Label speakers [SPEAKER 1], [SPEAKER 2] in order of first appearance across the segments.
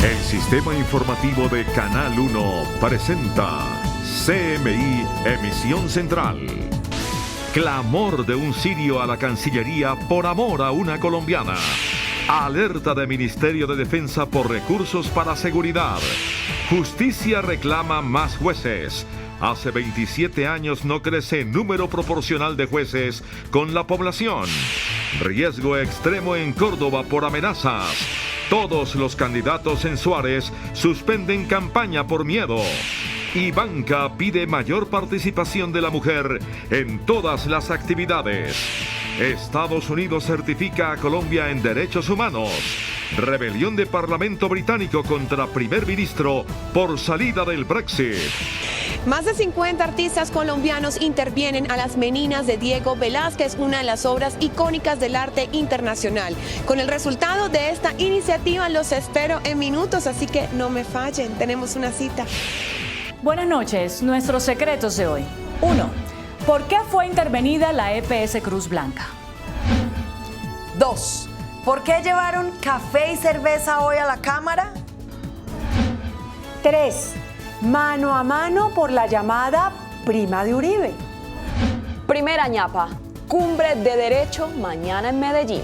[SPEAKER 1] El sistema informativo de Canal 1 presenta CMI Emisión Central. Clamor de un sirio a la Cancillería por amor a una colombiana. Alerta de Ministerio de Defensa por recursos para seguridad. Justicia reclama más jueces. Hace 27 años no crece número proporcional de jueces con la población. Riesgo extremo en Córdoba por amenazas. Todos los candidatos en Suárez suspenden campaña por miedo. Ivanka pide mayor participación de la mujer en todas las actividades. Estados Unidos certifica a Colombia en derechos humanos. Rebelión de Parlamento británico contra primer ministro por salida del Brexit.
[SPEAKER 2] Más de 50 artistas colombianos intervienen a Las Meninas de Diego Velázquez, una de las obras icónicas del arte internacional. Con el resultado de esta iniciativa los espero en minutos, así que no me fallen, tenemos una cita.
[SPEAKER 3] Buenas noches, nuestros secretos de hoy. 1. ¿Por qué fue intervenida la EPS Cruz Blanca?
[SPEAKER 4] 2. ¿Por qué llevaron café y cerveza hoy a la Cámara?
[SPEAKER 5] 3. Mano a mano por la llamada prima de Uribe.
[SPEAKER 6] Primera ñapa, cumbre de derecho mañana en Medellín.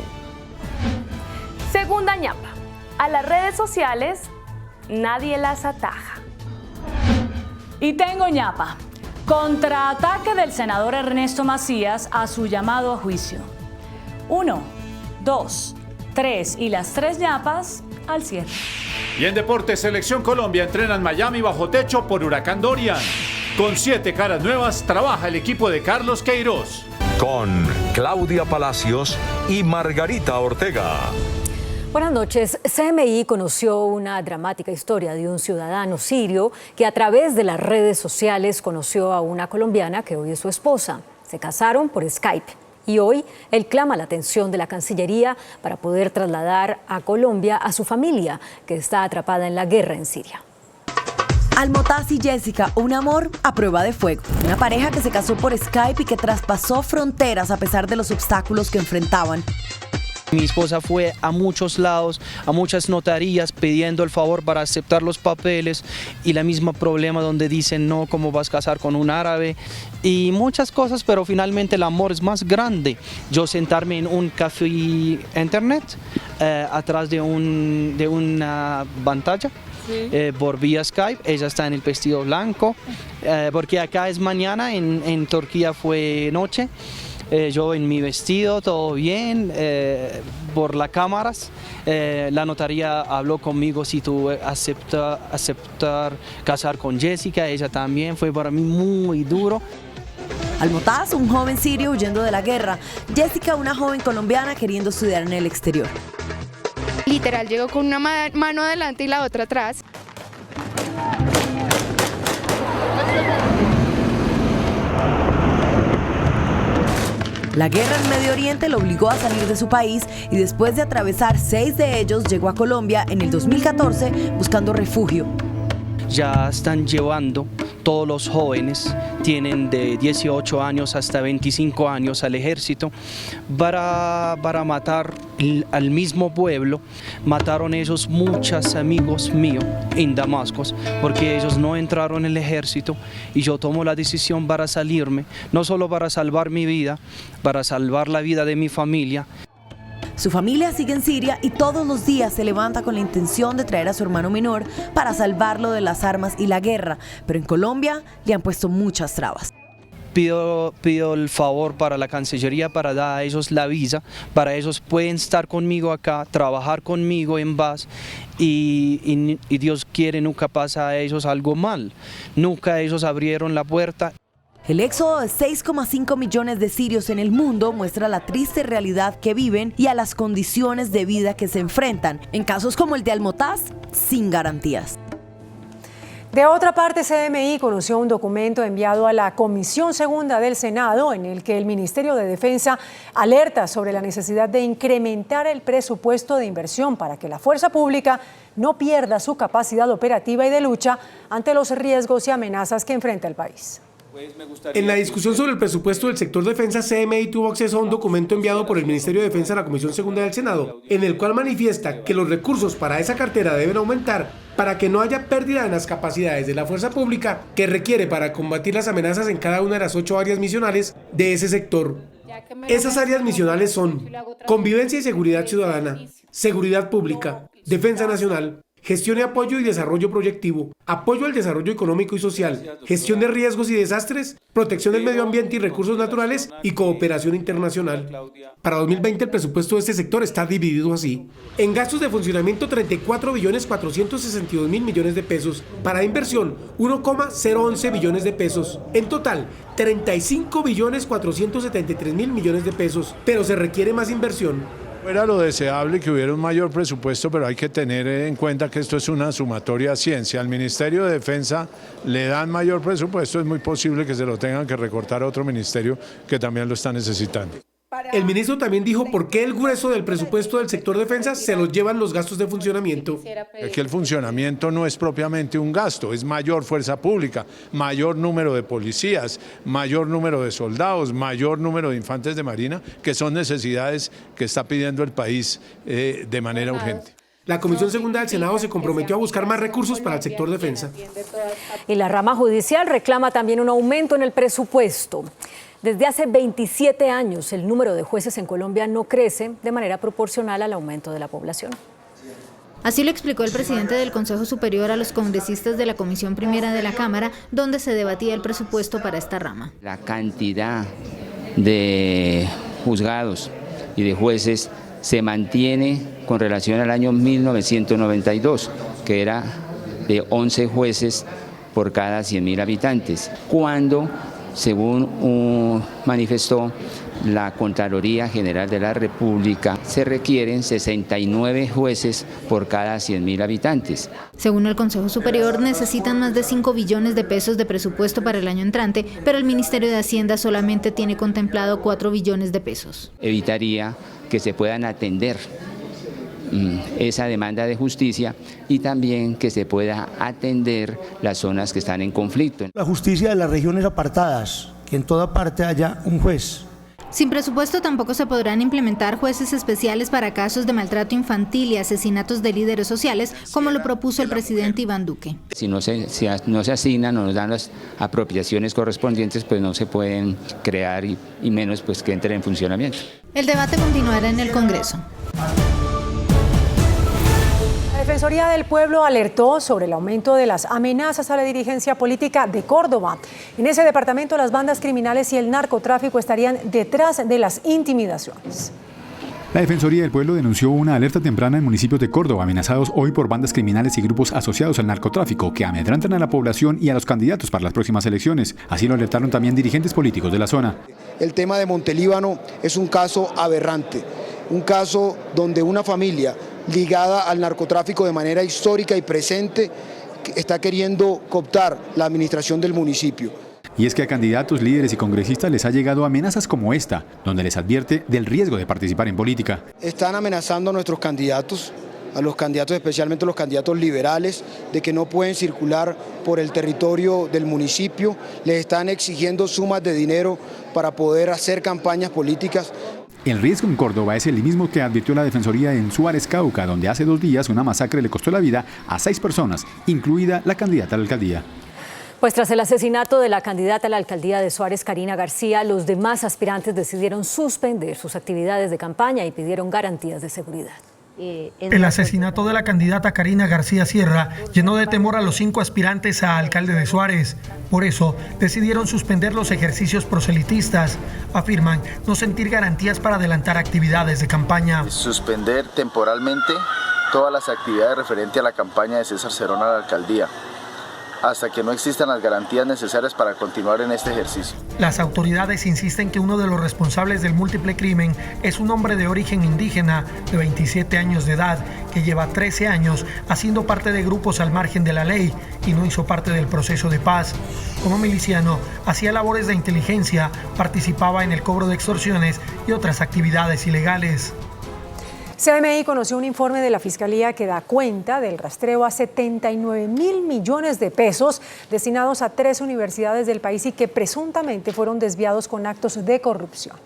[SPEAKER 7] Segunda ñapa, a las redes sociales nadie las ataja.
[SPEAKER 3] Y tengo ñapa, contraataque del senador Ernesto Macías a su llamado a juicio. 1, 2, 3 y las 3 ñapas al cierre.
[SPEAKER 8] Y en deportes, Selección Colombia entrena en Miami bajo techo por huracán Dorian. Con 7 caras nuevas trabaja el equipo de Carlos Queiroz.
[SPEAKER 1] Con Claudia Palacios y Margarita Ortega.
[SPEAKER 9] Buenas noches. CMI conoció una dramática historia de un ciudadano sirio que a través de las redes sociales conoció a una colombiana que hoy es su esposa. Se casaron por Skype. Y hoy él clama la atención de la Cancillería para poder trasladar a Colombia a su familia, que está atrapada en la guerra en Siria.
[SPEAKER 4] Almotaz y Jessica, un amor a prueba de fuego. Una pareja que se casó por Skype y que traspasó fronteras a pesar de los obstáculos que enfrentaban.
[SPEAKER 10] Mi esposa fue a muchos lados, a muchas notarías pidiendo el favor para aceptar los papeles y la misma problema donde dicen no, ¿cómo vas a casar con un árabe? Y muchas cosas, pero finalmente el amor es más grande. Yo sentarme en un café internet atrás de una pantalla. Por vía Skype, ella está en el vestido blanco, porque acá es mañana, en Turquía fue noche. Yo en mi vestido, todo bien, por las cámaras. La notaría habló conmigo si tú aceptar casar con Jessica, ella también, fue para mí muy duro.
[SPEAKER 4] Almotaz, un joven sirio huyendo de la guerra. Jessica, una joven colombiana queriendo estudiar en el exterior.
[SPEAKER 11] Literal, llegó con una mano adelante y la otra atrás.
[SPEAKER 4] La guerra en Medio Oriente lo obligó a salir de su país y después de atravesar 6 de ellos llegó a Colombia en el 2014 buscando refugio.
[SPEAKER 10] Ya están llevando todos los jóvenes, tienen de 18 años hasta 25 años al ejército para matar al mismo pueblo. Mataron ellos muchos amigos míos en Damasco porque ellos no entraron en el ejército y yo tomo la decisión para salirme, no solo para salvar mi vida, para salvar la vida de mi familia.
[SPEAKER 4] Su familia sigue en Siria y todos los días se levanta con la intención de traer a su hermano menor para salvarlo de las armas y la guerra, pero en Colombia le han puesto muchas trabas.
[SPEAKER 10] Pido el favor para la Cancillería para dar a ellos la visa, para ellos pueden estar conmigo acá, trabajar conmigo en paz y Dios quiere nunca pasa a ellos algo mal, nunca ellos abrieron la puerta.
[SPEAKER 4] El éxodo de 6,5 millones de sirios en el mundo muestra la triste realidad que viven y a las condiciones de vida que se enfrentan, en casos como el de Almotaz, sin garantías.
[SPEAKER 5] De otra parte, CMI conoció un documento enviado a la Comisión Segunda del Senado en el que el Ministerio de Defensa alerta sobre la necesidad de incrementar el presupuesto de inversión para que la fuerza pública no pierda su capacidad operativa y de lucha ante los riesgos y amenazas que enfrenta el país.
[SPEAKER 12] En la discusión sobre el presupuesto del sector defensa, CMI tuvo acceso a un documento enviado por el Ministerio de Defensa a la Comisión Segunda del Senado, en el cual manifiesta que los recursos para esa cartera deben aumentar para que no haya pérdida en las capacidades de la fuerza pública que requiere para combatir las amenazas en cada una de las 8 áreas misionales de ese sector. Esas áreas misionales son convivencia y seguridad ciudadana, seguridad pública, defensa nacional, gestión y apoyo y desarrollo proyectivo, apoyo al desarrollo económico y social, gestión de riesgos y desastres, protección del medio ambiente y recursos naturales y cooperación internacional. Para 2020 el presupuesto de este sector está dividido así. En gastos de funcionamiento 34.462.000 millones de pesos, para inversión 1.011 billones de pesos. En total 35.473.000 millones de pesos, pero se requiere más inversión.
[SPEAKER 13] Era lo deseable que hubiera un mayor presupuesto, pero hay que tener en cuenta que esto es una sumatoria ciencia. Al Ministerio de Defensa le dan mayor presupuesto, es muy posible que se lo tengan que recortar a otro ministerio que también lo está necesitando.
[SPEAKER 12] El ministro también dijo por qué el grueso del presupuesto del sector defensa se los llevan los gastos de funcionamiento.
[SPEAKER 13] Aquí el funcionamiento no es propiamente un gasto, es mayor fuerza pública, mayor número de policías, mayor número de soldados, mayor número de infantes de marina, que son necesidades que está pidiendo el país de manera urgente.
[SPEAKER 12] La Comisión Segunda del Senado se comprometió a buscar más recursos para el sector defensa.
[SPEAKER 9] Y la rama judicial reclama también un aumento en el presupuesto. Desde hace 27 años, el número de jueces en Colombia no crece de manera proporcional al aumento de la población.
[SPEAKER 14] Así lo explicó el presidente del Consejo Superior a los congresistas de la Comisión Primera de la Cámara, donde se debatía el presupuesto para esta rama.
[SPEAKER 15] La cantidad de juzgados y de jueces se mantiene con relación al año 1992, que era de 11 jueces por cada 100.000 habitantes, cuando, según manifestó la Contraloría General de la República, se requieren 69 jueces por cada 100.000 habitantes.
[SPEAKER 14] Según el Consejo Superior, necesitan más de 5 billones de pesos de presupuesto para el año entrante, pero el Ministerio de Hacienda solamente tiene contemplado 4 billones de pesos.
[SPEAKER 15] Evitaría que se puedan atender esa demanda de justicia y también que se pueda atender las zonas que están en conflicto.
[SPEAKER 16] La justicia de las regiones apartadas, que en toda parte haya un juez.
[SPEAKER 14] Sin presupuesto tampoco se podrán implementar jueces especiales para casos de maltrato infantil y asesinatos de líderes sociales, como lo propuso el presidente Iván Duque.
[SPEAKER 15] Si no se asignan o nos dan las apropiaciones correspondientes, pues no se pueden crear y menos pues que entren en funcionamiento.
[SPEAKER 14] El debate continuará en el Congreso.
[SPEAKER 5] La Defensoría del Pueblo alertó sobre el aumento de las amenazas a la dirigencia política de Córdoba. En ese departamento, las bandas criminales y el narcotráfico estarían detrás de las intimidaciones.
[SPEAKER 17] La Defensoría del Pueblo denunció una alerta temprana en municipios de Córdoba, amenazados hoy por bandas criminales y grupos asociados al narcotráfico que amedrantan a la población y a los candidatos para las próximas elecciones. Así lo alertaron también dirigentes políticos de la zona.
[SPEAKER 18] El tema de Montelíbano es un caso aberrante, un caso donde una familia ligada al narcotráfico de manera histórica y presente está queriendo cooptar la administración del municipio.
[SPEAKER 17] Y es que a candidatos, líderes y congresistas les ha llegado amenazas como esta, donde les advierte del riesgo de participar en política.
[SPEAKER 18] Están amenazando a nuestros candidatos, a los candidatos, especialmente los candidatos liberales, de que no pueden circular por el territorio del municipio. Les están exigiendo sumas de dinero para poder hacer campañas políticas.
[SPEAKER 17] El riesgo en Córdoba es el mismo que advirtió la Defensoría en Suárez, Cauca, donde hace 2 días una masacre le costó la vida a 6 personas, incluida la candidata a la alcaldía.
[SPEAKER 9] Pues tras el asesinato de la candidata a la alcaldía de Suárez, Karina García, los demás aspirantes decidieron suspender sus actividades de campaña y pidieron garantías de seguridad.
[SPEAKER 19] El asesinato de la candidata Karina García Sierra llenó de temor a los 5 aspirantes a alcalde de Suárez. Por eso decidieron suspender los ejercicios proselitistas. Afirman no sentir garantías para adelantar actividades de campaña.
[SPEAKER 20] Suspender temporalmente todas las actividades referentes a la campaña de César Cerón a la alcaldía, hasta que no existan las garantías necesarias para continuar en este ejercicio.
[SPEAKER 19] Las autoridades insisten que uno de los responsables del múltiple crimen es un hombre de origen indígena de 27 años de edad que lleva 13 años haciendo parte de grupos al margen de la ley y no hizo parte del proceso de paz. Como miliciano, hacía labores de inteligencia, participaba en el cobro de extorsiones y otras actividades ilegales.
[SPEAKER 5] CMI conoció un informe de la Fiscalía que da cuenta del rastreo a 79.000 millones de pesos destinados a 3 universidades del país y que presuntamente fueron desviados con actos de corrupción.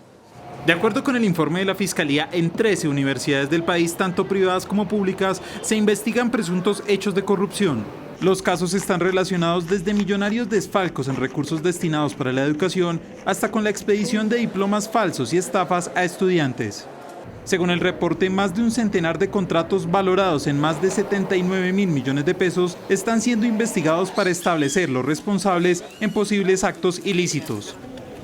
[SPEAKER 21] De acuerdo con el informe de la Fiscalía, en 13 universidades del país, tanto privadas como públicas, se investigan presuntos hechos de corrupción. Los casos están relacionados desde millonarios desfalcos en recursos destinados para la educación hasta con la expedición de diplomas falsos y estafas a estudiantes. Según el reporte, más de un centenar de contratos valorados en más de 79.000 millones de pesos están siendo investigados para establecer los responsables en posibles actos ilícitos.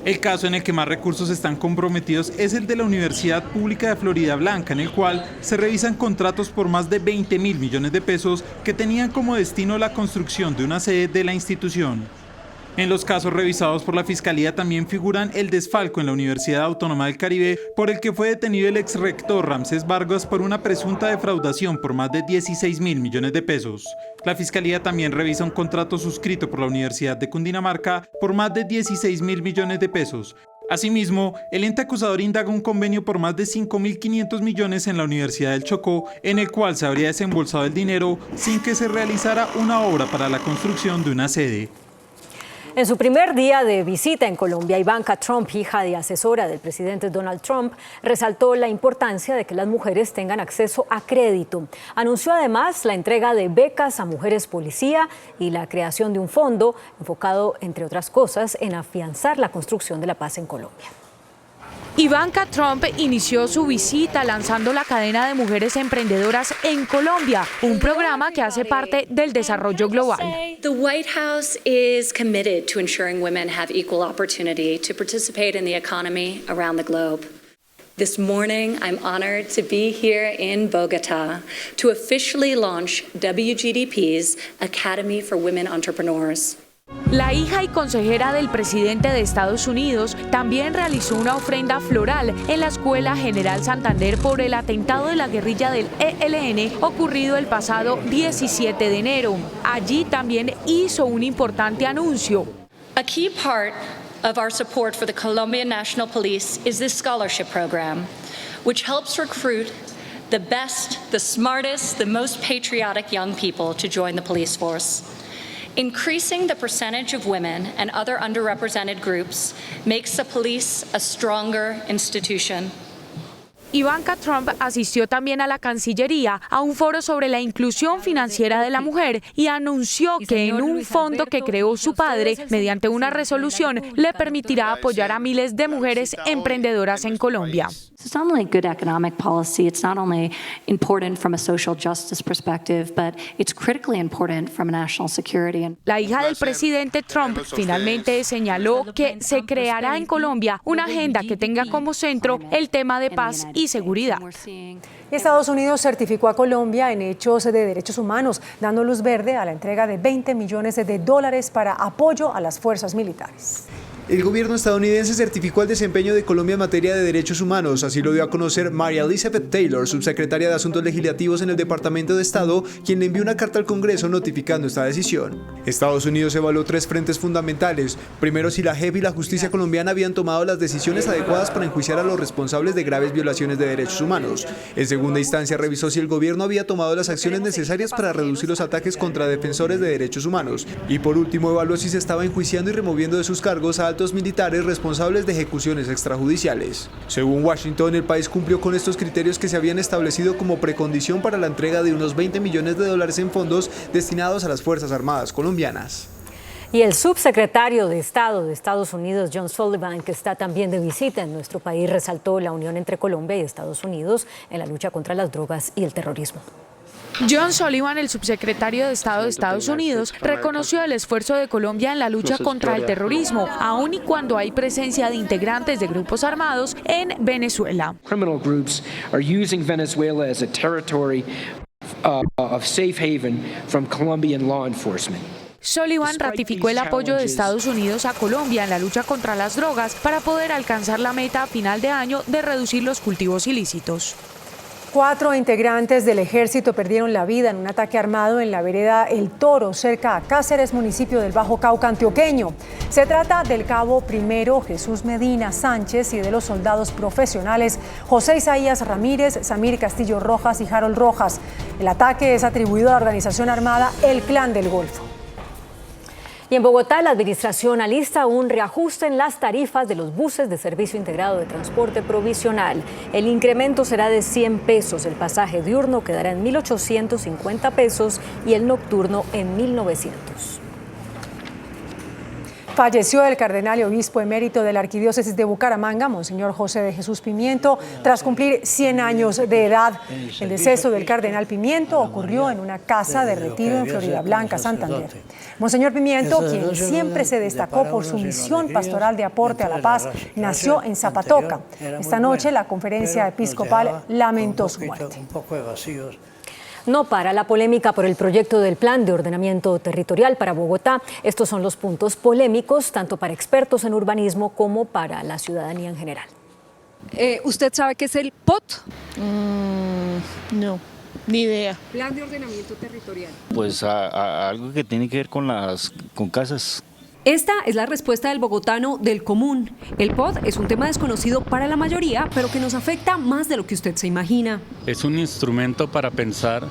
[SPEAKER 21] El caso en el que más recursos están comprometidos es el de la Universidad Pública de Florida Blanca, en el cual se revisan contratos por más de 20.000 millones de pesos que tenían como destino la construcción de una sede de la institución. En los casos revisados por la Fiscalía también figuran el desfalco en la Universidad Autónoma del Caribe, por el que fue detenido el exrector Ramsés Vargas por una presunta defraudación por más de 16.000 millones de pesos. La Fiscalía también revisa un contrato suscrito por la Universidad de Cundinamarca por más de 16.000 millones de pesos. Asimismo, el ente acusador indaga un convenio por más de 5.500 millones en la Universidad del Chocó, en el cual se habría desembolsado el dinero sin que se realizara una obra para la construcción de una sede.
[SPEAKER 9] En su primer día de visita en Colombia, Ivanka Trump, hija y asesora del presidente Donald Trump, resaltó la importancia de que las mujeres tengan acceso a crédito. Anunció además la entrega de becas a mujeres policía y la creación de un fondo enfocado, entre otras cosas, en afianzar la construcción de la paz en Colombia.
[SPEAKER 22] Ivanka Trump inició su visita lanzando la cadena de mujeres emprendedoras en Colombia, un programa que hace parte del desarrollo global.
[SPEAKER 23] The White House is committed to ensuring women have equal opportunity to participate in the economy around the globe. This morning, I'm honored to be here in Bogotá to officially launch WGDP's Academy for Women Entrepreneurs.
[SPEAKER 22] La hija y consejera del presidente de Estados Unidos también realizó una ofrenda floral en la Escuela General Santander por el atentado de la guerrilla del ELN ocurrido el pasado 17 de enero. Allí también hizo un importante anuncio.
[SPEAKER 23] A key part of our support for the Colombian National Police is this scholarship program, which helps recruit the best, the smartest, the most patriotic young people to join the police force. Increasing the percentage of women and other underrepresented groups makes the police a stronger institution.
[SPEAKER 22] Ivanka Trump asistió también a la Cancillería a un foro sobre la inclusión financiera de la mujer y anunció que en un fondo que creó su padre, mediante una resolución, le permitirá apoyar a miles de mujeres emprendedoras en Colombia.
[SPEAKER 24] It's not only good economic policy, it's not only important from a social justice perspective, but it's critically important from a national security.
[SPEAKER 22] La hija del presidente Trump finalmente señaló que se creará en Colombia una agenda que tenga como centro el tema de paz y seguridad.
[SPEAKER 5] Estados Unidos certificó a Colombia en hechos de derechos humanos, dando luz verde a la entrega de $20 millones para apoyo a las fuerzas militares.
[SPEAKER 25] El gobierno estadounidense certificó el desempeño de Colombia en materia de derechos humanos, así lo dio a conocer María Elizabeth Taylor, subsecretaria de Asuntos Legislativos en el Departamento de Estado, quien le envió una carta al Congreso notificando esta decisión. Estados Unidos evaluó 3 frentes fundamentales. Primero, si la JEP y la justicia colombiana habían tomado las decisiones adecuadas para enjuiciar a los responsables de graves violaciones de derechos humanos. En segunda instancia, revisó si el gobierno había tomado las acciones necesarias para reducir los ataques contra defensores de derechos humanos. Y por último, evaluó si se estaba enjuiciando y removiendo de sus cargos a altos militares responsables de ejecuciones extrajudiciales. Según Washington, el país cumplió con estos criterios que se habían establecido como precondición para la entrega de unos $20 millones en fondos destinados a las Fuerzas Armadas colombianas.
[SPEAKER 9] Y el subsecretario de Estado de Estados Unidos, John Sullivan, que está también de visita en nuestro país, resaltó la unión entre Colombia y Estados Unidos en la lucha contra las drogas y el terrorismo.
[SPEAKER 22] John Sullivan, el subsecretario de Estado de Estados Unidos, reconoció el esfuerzo de Colombia en la lucha contra el terrorismo, aun y cuando hay presencia de integrantes de grupos armados en Venezuela.
[SPEAKER 26] Criminal groups are using Venezuela as a territory of safe haven from Colombian law enforcement.
[SPEAKER 22] Sullivan ratificó el apoyo de Estados Unidos a Colombia en la lucha contra las drogas para poder alcanzar la meta a final de año de reducir los cultivos ilícitos.
[SPEAKER 5] 4 integrantes del ejército perdieron la vida en un ataque armado en la vereda El Toro, cerca a Cáceres, municipio del Bajo Cauca antioqueño. Se trata del cabo primero Jesús Medina Sánchez y de los soldados profesionales José Isaías Ramírez, Samir Castillo Rojas y Harold Rojas. El ataque es atribuido a la organización armada El Clan del Golfo.
[SPEAKER 9] Y en Bogotá, la administración alista un reajuste en las tarifas de los buses de servicio integrado de transporte provisional. El incremento será de 100 pesos. El pasaje diurno quedará en 1.850 pesos y el nocturno en 1.900.
[SPEAKER 5] Falleció el cardenal y obispo emérito de la Arquidiócesis de Bucaramanga, Monseñor José de Jesús Pimiento, tras cumplir 100 años de edad. El deceso del cardenal Pimiento ocurrió en una casa de retiro en Floridablanca, Santander. Monseñor Pimiento, quien siempre se destacó por su misión pastoral de aporte a la paz, nació en Zapatoca. Esta noche la conferencia episcopal lamentó su muerte.
[SPEAKER 9] No para la polémica por el proyecto del Plan de Ordenamiento Territorial para Bogotá. Estos son los puntos polémicos, tanto para expertos en urbanismo como para la ciudadanía en general.
[SPEAKER 1] ¿Usted sabe qué es el POT?
[SPEAKER 2] No, ni idea.
[SPEAKER 1] Plan de Ordenamiento Territorial.
[SPEAKER 3] Pues algo que tiene que ver con casas.
[SPEAKER 1] Esta es la respuesta del bogotano del común. El POT es un tema desconocido para la mayoría, pero que nos afecta más de lo que usted se imagina.
[SPEAKER 6] Es un instrumento para pensar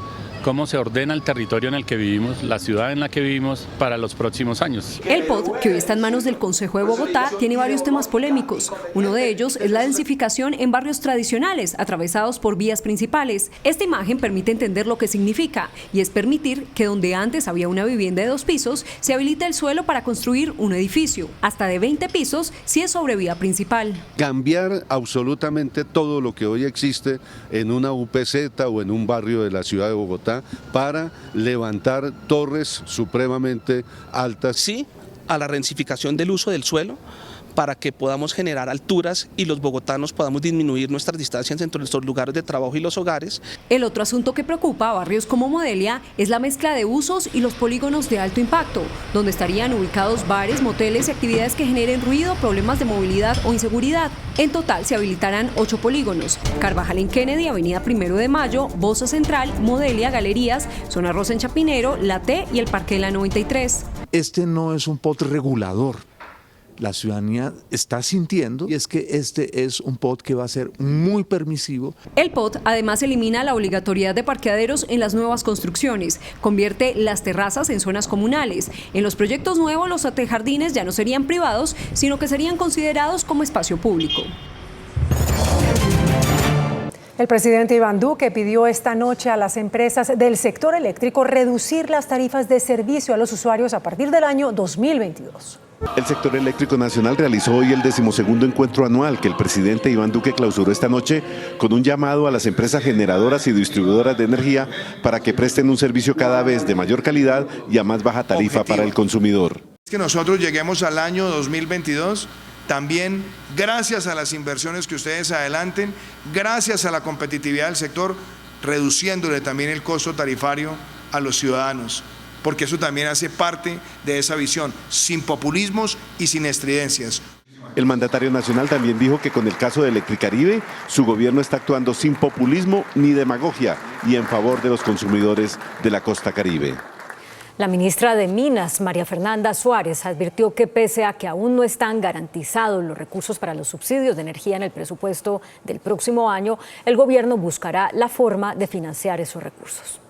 [SPEAKER 6] cómo se ordena el territorio en el que vivimos, la ciudad en la que vivimos para los próximos años.
[SPEAKER 1] El POT, que hoy está en manos del Consejo de Bogotá, tiene varios temas polémicos. Uno de ellos es la densificación en barrios tradicionales, atravesados por vías principales. Esta imagen permite entender lo que significa, y es permitir que donde antes había una vivienda de 2 pisos, se habilite el suelo para construir un edificio, hasta de 20 pisos si es sobre vía principal.
[SPEAKER 7] Cambiar absolutamente todo lo que hoy existe en una UPZ o en un barrio de la ciudad de Bogotá, para levantar torres supremamente altas.
[SPEAKER 8] Sí, a la densificación del uso del suelo, para que podamos generar alturas y los bogotanos podamos disminuir nuestras distancias entre nuestros lugares de trabajo y los hogares.
[SPEAKER 1] El otro asunto que preocupa a barrios como Modelia es la mezcla de usos y los polígonos de alto impacto, donde estarían ubicados bares, moteles y actividades que generen ruido, problemas de movilidad o inseguridad. En total se habilitarán 8 polígonos: Carvajal en Kennedy, Avenida 1 de Mayo, Bosa Central, Modelia, Galerías, Zona Rosa en Chapinero, La T y el Parque de la 93.
[SPEAKER 27] Este no es un POT regulador. La ciudadanía está sintiendo, y es que este es un POT que va a ser muy permisivo.
[SPEAKER 1] El POT además elimina la obligatoriedad de parqueaderos en las nuevas construcciones, convierte las terrazas en zonas comunales. En los proyectos nuevos, los antejardines ya no serían privados, sino que serían considerados como espacio público.
[SPEAKER 5] El presidente Iván Duque pidió esta noche a las empresas del sector eléctrico reducir las tarifas de servicio a los usuarios a partir del año 2022.
[SPEAKER 28] El sector eléctrico nacional realizó hoy el 12º encuentro anual que el presidente Iván Duque clausuró esta noche con un llamado a las empresas generadoras y distribuidoras de energía para que presten un servicio cada vez de mayor calidad y a más baja tarifa para el consumidor.
[SPEAKER 29] Es que nosotros lleguemos al año 2022 también gracias a las inversiones que ustedes adelanten, gracias a la competitividad del sector, reduciéndole también el costo tarifario a los ciudadanos, porque eso también hace parte de esa visión, sin populismos y sin estridencias.
[SPEAKER 28] El mandatario nacional también dijo que con el caso de Electricaribe, su gobierno está actuando sin populismo ni demagogia y en favor de los consumidores de la costa caribe.
[SPEAKER 9] La ministra de Minas, María Fernanda Suárez, advirtió que pese a que aún no están garantizados los recursos para los subsidios de energía en el presupuesto del próximo año, el gobierno buscará la forma de financiar esos recursos.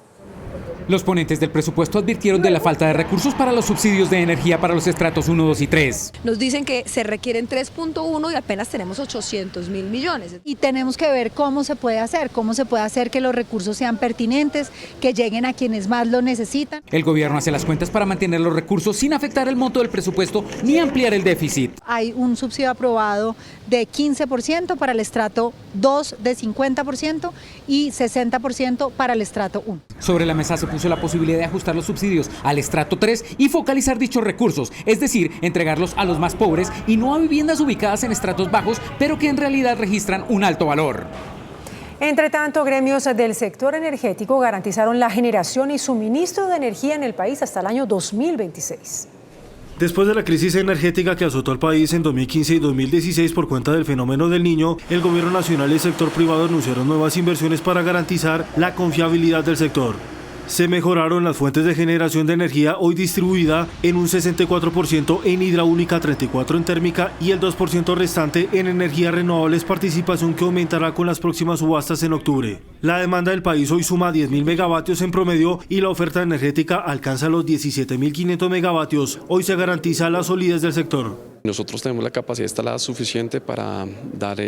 [SPEAKER 30] Los ponentes del presupuesto advirtieron de la falta de recursos para los subsidios de energía para los estratos 1, 2 y 3.
[SPEAKER 31] Nos dicen que se requieren 3.1 y apenas tenemos 800.000 millones.
[SPEAKER 32] Y tenemos que ver cómo se puede hacer que los recursos sean pertinentes, que lleguen a quienes más lo necesitan.
[SPEAKER 30] El gobierno hace las cuentas para mantener los recursos sin afectar el monto del presupuesto ni ampliar el déficit.
[SPEAKER 32] Hay un subsidio aprobado de 15% para el estrato 2, de 50% y 60% para el estrato 1.
[SPEAKER 30] Sobre la mesa se puso la posibilidad de ajustar los subsidios al estrato 3 y focalizar dichos recursos, es decir, entregarlos a los más pobres y no a viviendas ubicadas en estratos bajos, pero que en realidad registran un alto valor.
[SPEAKER 5] Entre tanto, gremios del sector energético garantizaron la generación y suministro de energía en el país hasta el año 2026.
[SPEAKER 33] Después de la crisis energética que azotó al país en 2015 y 2016 por cuenta del fenómeno del Niño, el gobierno nacional y el sector privado anunciaron nuevas inversiones para garantizar la confiabilidad del sector. Se mejoraron las fuentes de generación de energía hoy distribuida en un 64% en hidráulica, 34% en térmica y el 2% restante en energías renovables, participación que aumentará con las próximas subastas en octubre. La demanda del país hoy suma 10.000 megavatios en promedio y la oferta energética alcanza los 17.500 megavatios. Hoy se garantiza la solidez del sector.
[SPEAKER 2] Nosotros tenemos la capacidad instalada suficiente para dar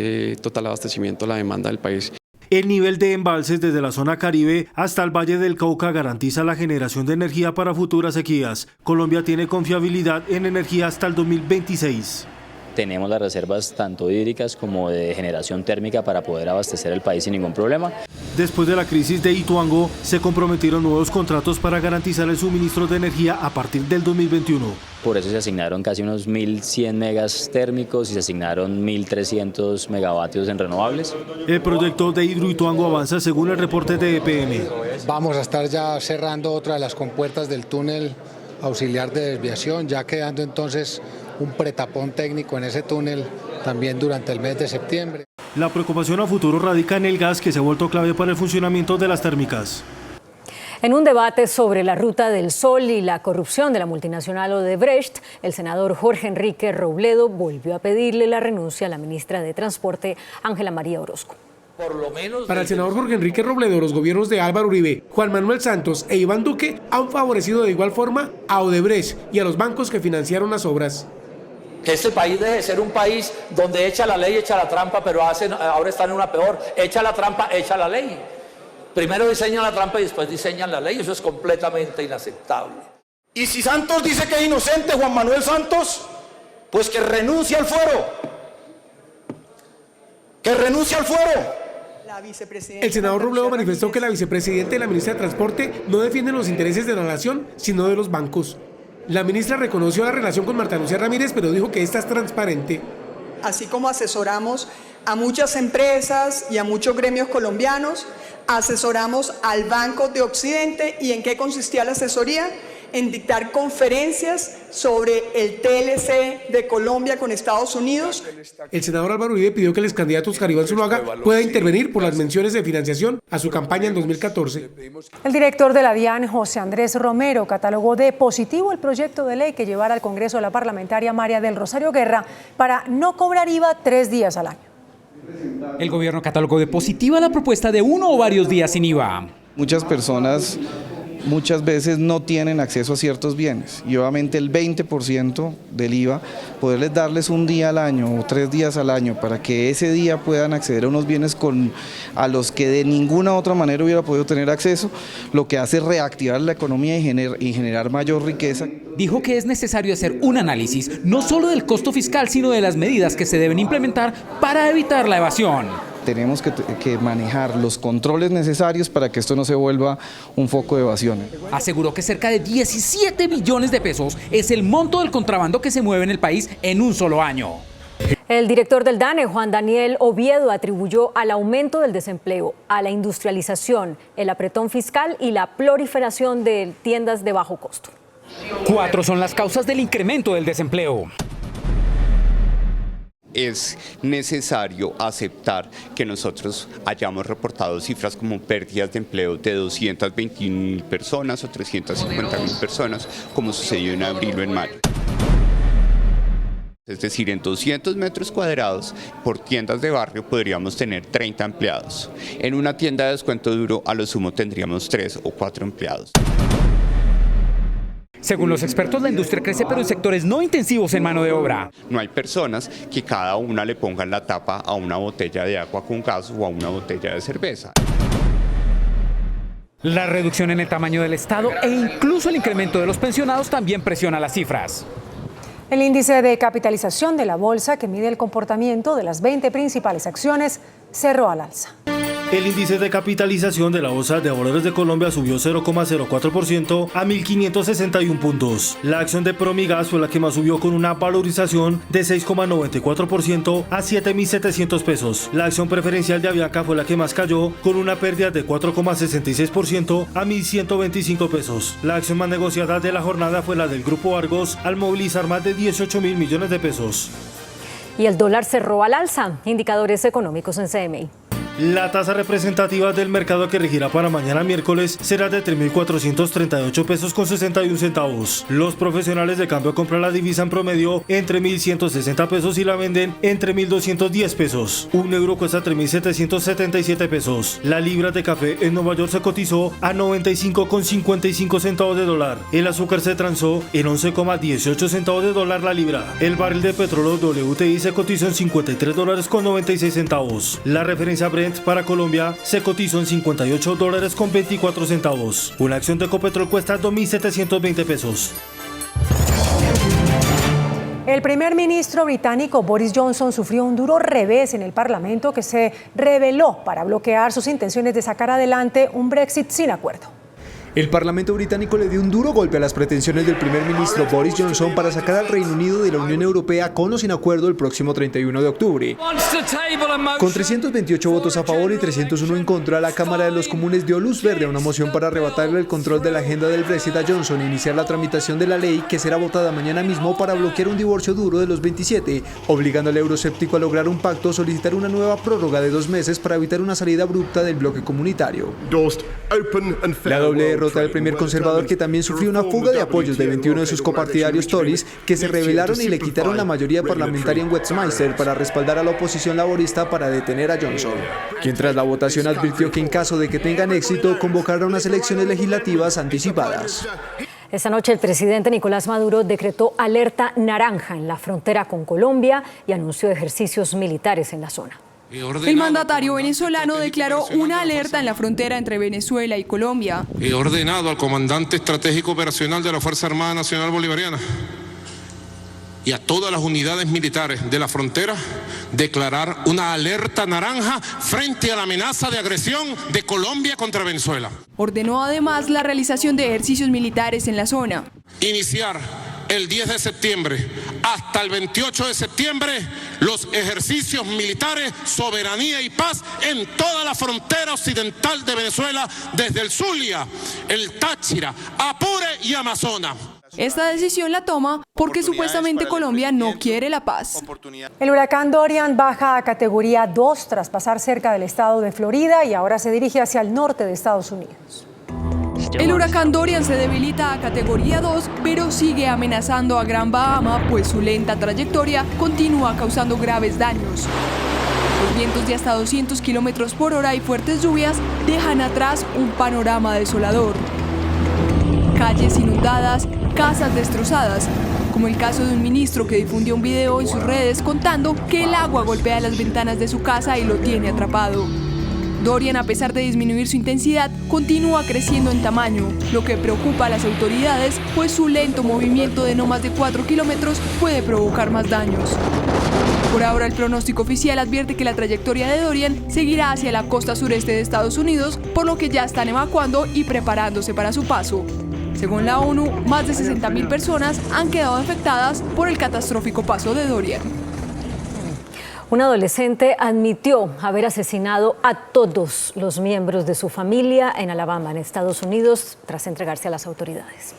[SPEAKER 2] total abastecimiento a la demanda del país.
[SPEAKER 33] El nivel de embalses desde la zona Caribe hasta el Valle del Cauca garantiza la generación de energía para futuras sequías. Colombia tiene confiabilidad en energía hasta el 2026.
[SPEAKER 4] Tenemos las reservas tanto hídricas como de generación térmica para poder abastecer el país sin ningún problema.
[SPEAKER 33] Después de la crisis de Ituango, se comprometieron nuevos contratos para garantizar el suministro de energía a partir del 2021.
[SPEAKER 4] Por eso se asignaron casi unos 1.100 megas térmicos y se asignaron 1.300 megavatios en renovables.
[SPEAKER 33] El proyecto de Hidroituango avanza según el reporte de EPM.
[SPEAKER 10] Vamos a estar ya cerrando otra de las compuertas del túnel auxiliar de desviación, ya quedando entonces un pretapón técnico en ese túnel también durante el mes de septiembre.
[SPEAKER 33] La preocupación a futuro radica en el gas, que se ha vuelto clave para el funcionamiento de las térmicas.
[SPEAKER 9] En un debate sobre la Ruta del Sol y la corrupción de la multinacional Odebrecht, el senador Jorge Enrique Robledo volvió a pedirle la renuncia a la ministra de Transporte, Ángela María Orozco.
[SPEAKER 11] Para el senador Jorge Enrique Robledo, los gobiernos de Álvaro Uribe, Juan Manuel Santos e Iván Duque han favorecido de igual forma a Odebrecht y a los bancos que financiaron las obras.
[SPEAKER 12] Que este país deje de ser un país donde echa la ley, echa la trampa, pero ahora están en una peor, echa la trampa, echa la ley. Primero diseñan la trampa y después diseñan la ley, eso es completamente inaceptable.
[SPEAKER 13] Y si Santos dice que es inocente, Juan Manuel Santos, pues que renuncie al fuero. Que renuncie al fuero.
[SPEAKER 11] El senador Robledo manifestó que la vicepresidenta y la ministra de Transporte no defienden los intereses de la nación, sino de los bancos. La ministra reconoció la relación con Marta Lucía Ramírez, pero dijo que esta es transparente.
[SPEAKER 14] Así como asesoramos a muchas empresas y a muchos gremios colombianos, asesoramos al Banco de Occidente. ¿Y en qué consistía la asesoría? En dictar conferencias sobre el TLC de Colombia con Estados Unidos.
[SPEAKER 11] El senador Álvaro Uribe pidió que el ex candidato Oscar Iván Zuluaga pueda intervenir por las menciones de financiación a su campaña en 2014.
[SPEAKER 5] El director de la DIAN, José Andrés Romero, catalogó de positivo el proyecto de ley que llevará al Congreso la parlamentaria María del Rosario Guerra para no cobrar IVA 3 días al año.
[SPEAKER 30] El gobierno catalogó de positiva la propuesta de 1 o varios días sin IVA.
[SPEAKER 15] Muchas personas muchas veces no tienen acceso a ciertos bienes y obviamente el 20% del IVA, poderles darles un día al año o 3 días al año para que ese día puedan acceder a unos bienes a los que de ninguna otra manera hubiera podido tener acceso, lo que hace es reactivar la economía y generar mayor riqueza.
[SPEAKER 30] Dijo que es necesario hacer un análisis no solo del costo fiscal, sino de las medidas que se deben implementar para evitar la evasión.
[SPEAKER 15] Tenemos que manejar los controles necesarios para que esto no se vuelva un foco de evasión.
[SPEAKER 30] Aseguró que cerca de 17 billones de pesos es el monto del contrabando que se mueve en el país en un solo año.
[SPEAKER 9] El director del DANE, Juan Daniel Oviedo, atribuyó al aumento del desempleo, a la industrialización, el apretón fiscal y la proliferación de tiendas de bajo costo.
[SPEAKER 30] 4 son las causas del incremento del desempleo.
[SPEAKER 16] Es necesario aceptar que nosotros hayamos reportado cifras como pérdidas de empleo de 221.000 personas o 350.000 personas, como sucedió en abril o en mayo. Es decir, en 200 metros cuadrados por tiendas de barrio podríamos tener 30 empleados. En una tienda de descuento duro a lo sumo tendríamos 3 o 4 empleados.
[SPEAKER 30] Según los expertos, la industria crece, pero en sectores no intensivos en mano de obra.
[SPEAKER 16] No hay personas que cada una le pongan la tapa a una botella de agua con gas o a una botella de cerveza.
[SPEAKER 30] La reducción en el tamaño del Estado e incluso el incremento de los pensionados también presiona las cifras.
[SPEAKER 5] El índice de capitalización de la bolsa, que mide el comportamiento de las 20 principales acciones, cerró al alza.
[SPEAKER 33] El índice de capitalización de la Bolsa de Valores de Colombia subió 0,04% a 1.561 puntos. La acción de Promigas fue la que más subió, con una valorización de 6,94% a 7.700 pesos. La acción preferencial de Avianca fue la que más cayó, con una pérdida de 4,66% a 1.125 pesos. La acción más negociada de la jornada fue la del Grupo Argos, al movilizar más de 18.000 millones de pesos.
[SPEAKER 9] Y el dólar cerró al alza. Indicadores económicos en CMI.
[SPEAKER 33] La tasa representativa del mercado que regirá para mañana miércoles será de 3.438 pesos con 61 centavos. Los profesionales de cambio compran la divisa en promedio entre 1.160 pesos y la venden entre 1.210 pesos. Un euro cuesta 3.777 pesos. La libra de café en Nueva York se cotizó a 95,55 centavos de dólar. El azúcar se transó en 11,18 centavos de dólar la libra. El barril de petróleo WTI se cotizó en $53,96. La referencia Brent para Colombia se cotizó en $58,24. Una acción de Ecopetrol cuesta 2.720 pesos.
[SPEAKER 5] El primer ministro británico Boris Johnson sufrió un duro revés en el Parlamento que se reveló para bloquear sus intenciones de sacar adelante un Brexit sin acuerdo.
[SPEAKER 3] El Parlamento británico le dio un duro golpe a las pretensiones del primer ministro Boris Johnson para sacar al Reino Unido de la Unión Europea con o sin acuerdo el próximo 31 de octubre. Con 328 votos a favor y 301 en contra, la Cámara de los Comunes dio luz verde a una moción para arrebatarle el control de la agenda del Brexit a Johnson e iniciar la tramitación de la ley que será votada mañana mismo para bloquear un divorcio duro de los 27, obligando al euroscéptico a lograr un pacto o solicitar una nueva prórroga de 2 meses para evitar una salida abrupta del bloque comunitario. La doble derrota del primer conservador, que también sufrió una fuga de apoyos de 21 de sus copartidarios Tories, que se rebelaron y le quitaron la mayoría parlamentaria en Westminster para respaldar a la oposición laborista para detener a Johnson, quien tras la votación advirtió que en caso de que tengan éxito convocará unas elecciones legislativas anticipadas.
[SPEAKER 9] Esta noche el presidente Nicolás Maduro decretó alerta naranja en la frontera con Colombia y anunció ejercicios militares en la zona.
[SPEAKER 6] El mandatario venezolano declaró una alerta en la frontera entre Venezuela y Colombia.
[SPEAKER 7] He ordenado al comandante estratégico operacional de la Fuerza Armada Nacional Bolivariana y a todas las unidades militares de la frontera declarar una alerta naranja frente a la amenaza de agresión de Colombia contra Venezuela.
[SPEAKER 6] Ordenó además la realización de ejercicios militares en la zona.
[SPEAKER 7] Iniciar el 10 de septiembre hasta el 28 de septiembre los ejercicios militares, soberanía y paz en toda la frontera occidental de Venezuela, desde el Zulia, el Táchira, Apure y Amazonas.
[SPEAKER 6] Esta decisión la toma porque supuestamente Colombia no quiere la paz.
[SPEAKER 5] El huracán Dorian baja a categoría 2 tras pasar cerca del estado de Florida y ahora se dirige hacia el norte de Estados Unidos.
[SPEAKER 6] El huracán Dorian se debilita a categoría 2, pero sigue amenazando a Gran Bahama, pues su lenta trayectoria continúa causando graves daños. Los vientos de hasta 200 kilómetros por hora y fuertes lluvias dejan atrás un panorama desolador. Calles inundadas, casas destrozadas, como el caso de un ministro que difundió un video en sus redes contando que el agua golpea las ventanas de su casa y lo tiene atrapado. Dorian, a pesar de disminuir su intensidad, continúa creciendo en tamaño, lo que preocupa a las autoridades, pues su lento movimiento de no más de 4 kilómetros puede provocar más daños. Por ahora, el pronóstico oficial advierte que la trayectoria de Dorian seguirá hacia la costa sureste de Estados Unidos, por lo que ya están evacuando y preparándose para su paso. Según la ONU, más de 60.000 personas han quedado afectadas por el catastrófico paso de Dorian.
[SPEAKER 9] Un adolescente admitió haber asesinado a todos los miembros de su familia en Alabama, en Estados Unidos, tras entregarse a las autoridades.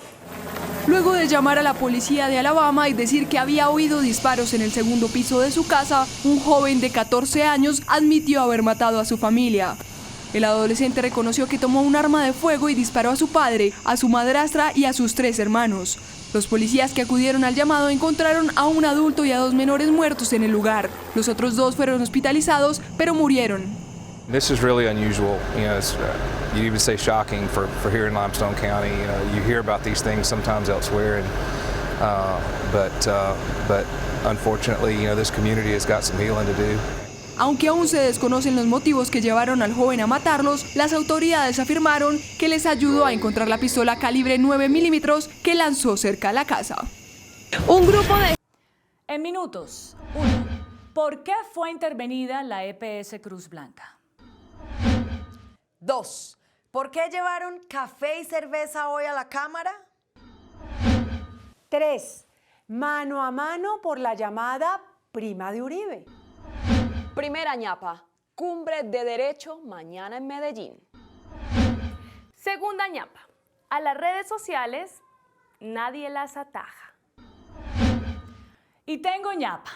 [SPEAKER 6] Luego de llamar a la policía de Alabama y decir que había oído disparos en el segundo piso de su casa, un joven de 14 años admitió haber matado a su familia. El adolescente reconoció que tomó un arma de fuego y disparó a su padre, a su madrastra y a sus 3 hermanos. Los policías que acudieron al llamado encontraron a un adulto y a 2 menores muertos en el lugar. Los otros 2 fueron hospitalizados, pero murieron.
[SPEAKER 17] This is really unusual. You'd even say shocking for here in Limestone County. You hear about these things sometimes elsewhere, but unfortunately, this community has got some healing to do.
[SPEAKER 6] Aunque aún se desconocen los motivos que llevaron al joven a matarlos, las autoridades afirmaron que les ayudó a encontrar la pistola calibre 9 milímetros que lanzó cerca a la casa. Un grupo de...
[SPEAKER 18] En minutos. 1. ¿Por qué fue intervenida la EPS Cruz Blanca?
[SPEAKER 19] 2. ¿Por qué llevaron café y cerveza hoy a la Cámara?
[SPEAKER 5] 3. Mano a mano por la llamada prima de Uribe.
[SPEAKER 20] Primera ñapa, Cumbre de Derecho mañana en Medellín.
[SPEAKER 18] Segunda ñapa, a las redes sociales nadie las ataja. Y tengo ñapa,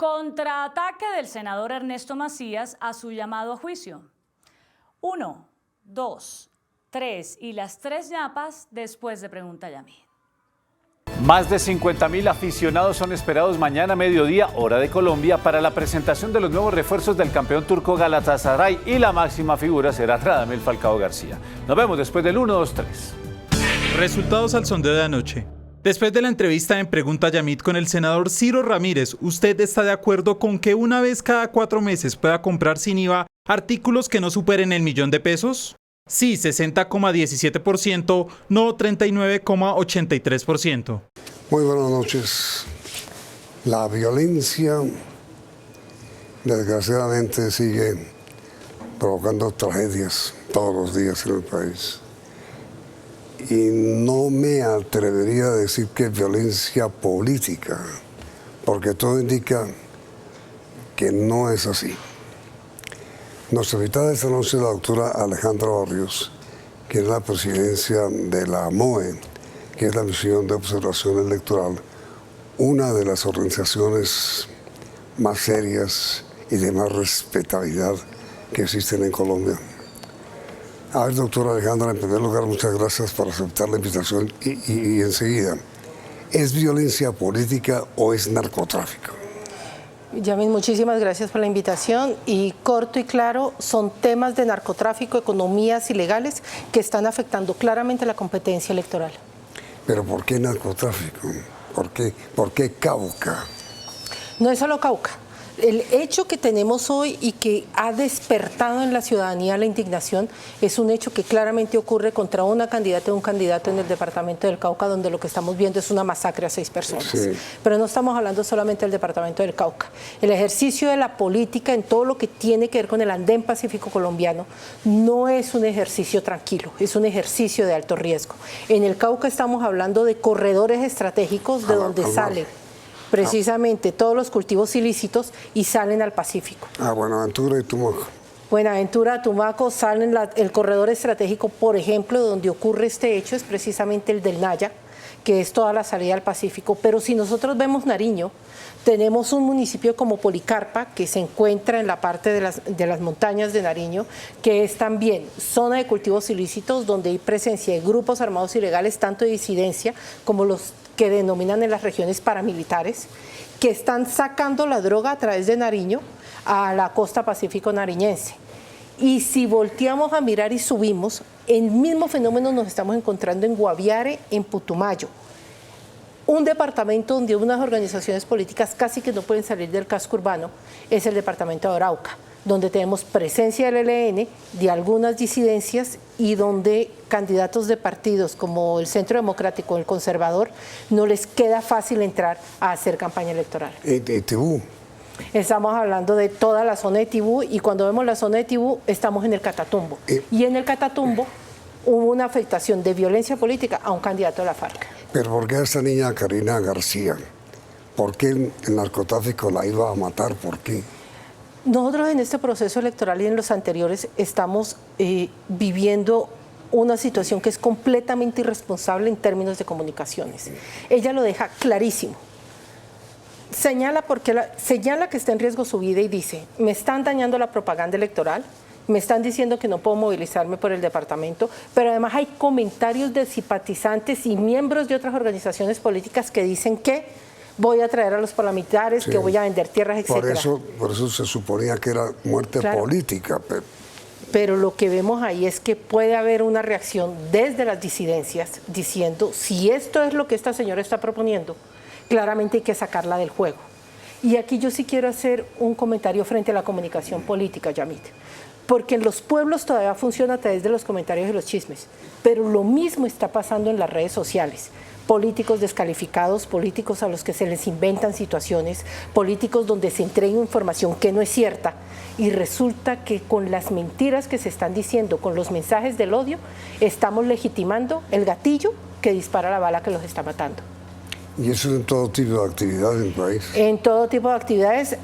[SPEAKER 18] Contraataque del senador Ernesto Macías a su llamado a juicio. 1, 2, 3 y las 3 ñapas después de Pregunta Yamit.
[SPEAKER 1] Más de 50.000 aficionados son esperados mañana a mediodía, hora de Colombia, para la presentación de los nuevos refuerzos del campeón turco Galatasaray y la máxima figura será Radamel Falcao García. Nos vemos después del 1, 2, 3.
[SPEAKER 8] Resultados al sondeo de anoche. Después de la entrevista en Pregunta Yamit con el senador Ciro Ramírez, ¿usted está de acuerdo con que una vez cada 4 meses pueda comprar sin IVA artículos que no superen el $1.000.000? Sí, 60,17%, no 39,83%.
[SPEAKER 21] Muy buenas noches. La violencia, desgraciadamente, sigue provocando tragedias todos los días en el país. Y no me atrevería a decir que es violencia política, porque todo indica que no es así. Nuestra invitada esta noche es la doctora Alejandra Barrios, que es la presidencia de la MOE, que es la Misión de Observación Electoral, una de las organizaciones más serias y de más respetabilidad que existen en Colombia. A ver, doctora Alejandra, en primer lugar, muchas gracias por aceptar la invitación y enseguida, ¿es violencia política o es narcotráfico?
[SPEAKER 22] Yamit, muchísimas gracias por la invitación y corto y claro, son temas de narcotráfico, economías ilegales que están afectando claramente la competencia electoral.
[SPEAKER 21] ¿Pero por qué narcotráfico? ¿Por qué Cauca?
[SPEAKER 22] No es solo Cauca. El hecho que tenemos hoy y que ha despertado en la ciudadanía la indignación es un hecho que claramente ocurre contra una candidata o un candidato en el departamento del Cauca, donde lo que estamos viendo es una masacre a 6 personas. Sí. Pero no estamos hablando solamente del departamento del Cauca. El ejercicio de la política en todo lo que tiene que ver con el andén pacífico colombiano no es un ejercicio tranquilo, es un ejercicio de alto riesgo. En el Cauca estamos hablando de corredores estratégicos de donde salen precisamente todos los cultivos ilícitos y salen al Pacífico.
[SPEAKER 21] Buenaventura y Tumaco.
[SPEAKER 22] Buenaventura, Tumaco, salen el corredor estratégico, por ejemplo, donde ocurre este hecho es precisamente el del Naya, que es toda la salida al Pacífico. Pero si nosotros vemos Nariño, tenemos un municipio como Policarpa, que se encuentra en la parte de las montañas de Nariño, que es también zona de cultivos ilícitos, donde hay presencia de grupos armados ilegales, tanto de disidencia como los que denominan en las regiones paramilitares, que están sacando la droga a través de Nariño a la costa pacífico nariñense. Y si volteamos a mirar y subimos, el mismo fenómeno nos estamos encontrando en Guaviare, en Putumayo. Un departamento donde unas organizaciones políticas casi que no pueden salir del casco urbano es el departamento de Arauca, donde tenemos presencia del ELN, de algunas disidencias y donde candidatos de partidos como el Centro Democrático o el Conservador no les queda fácil entrar a hacer campaña electoral.
[SPEAKER 21] Tibú.
[SPEAKER 22] Estamos hablando de toda la zona de Tibú y cuando vemos la zona de Tibú estamos en el Catatumbo. Y en el Catatumbo hubo una afectación de violencia política a un candidato de la FARC.
[SPEAKER 21] ¿Pero por qué a esta niña Karina García? ¿Por qué el narcotráfico la iba a matar? ¿Por qué?
[SPEAKER 22] Nosotros en este proceso electoral y en los anteriores estamos viviendo una situación que es completamente irresponsable en términos de comunicaciones. Ella lo deja clarísimo. Señala que está en riesgo su vida y dice, me están dañando la propaganda electoral, me están diciendo que no puedo movilizarme por el departamento, pero además hay comentarios de simpatizantes y miembros de otras organizaciones políticas que dicen que voy a traer a los paramilitares, sí, que voy a vender tierras, etc.
[SPEAKER 21] Por eso se suponía que era muerte política.
[SPEAKER 22] Pero lo que vemos ahí es que puede haber una reacción desde las disidencias diciendo, si esto es lo que esta señora está proponiendo, claramente hay que sacarla del juego. Y aquí yo sí quiero hacer un comentario frente a la comunicación política, Yamit, porque en los pueblos todavía funciona a través de los comentarios y los chismes, pero lo mismo está pasando en las redes sociales. Políticos descalificados, políticos a los que se les inventan situaciones, políticos donde se entrega información que no es cierta y resulta que con las mentiras que se están diciendo, con los mensajes del odio, estamos legitimando el gatillo que dispara la bala que los está matando.
[SPEAKER 21] ¿Y eso es en todo tipo de actividades en el país?
[SPEAKER 22] En todo tipo de actividades,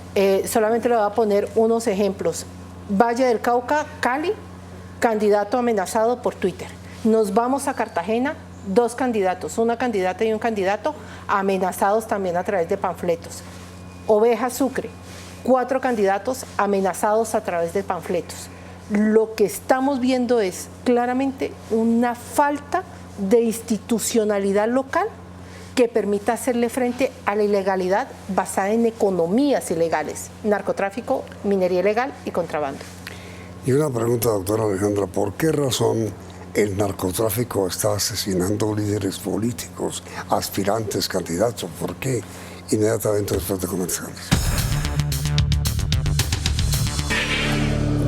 [SPEAKER 22] solamente le voy a poner unos ejemplos. Valle del Cauca, Cali, candidato amenazado por Twitter. Nos vamos a Cartagena, 2 candidatos, una candidata y un candidato amenazados también a través de panfletos. Oveja Sucre, 4 candidatos amenazados a través de panfletos. Lo que estamos viendo es claramente una falta de institucionalidad local que permita hacerle frente a la ilegalidad basada en economías ilegales, narcotráfico, minería ilegal y contrabando.
[SPEAKER 21] Y una pregunta, doctora Alejandra, ¿por qué razón el narcotráfico está asesinando líderes políticos, aspirantes, candidatos? ¿Por qué? Inmediatamente después de comerciales.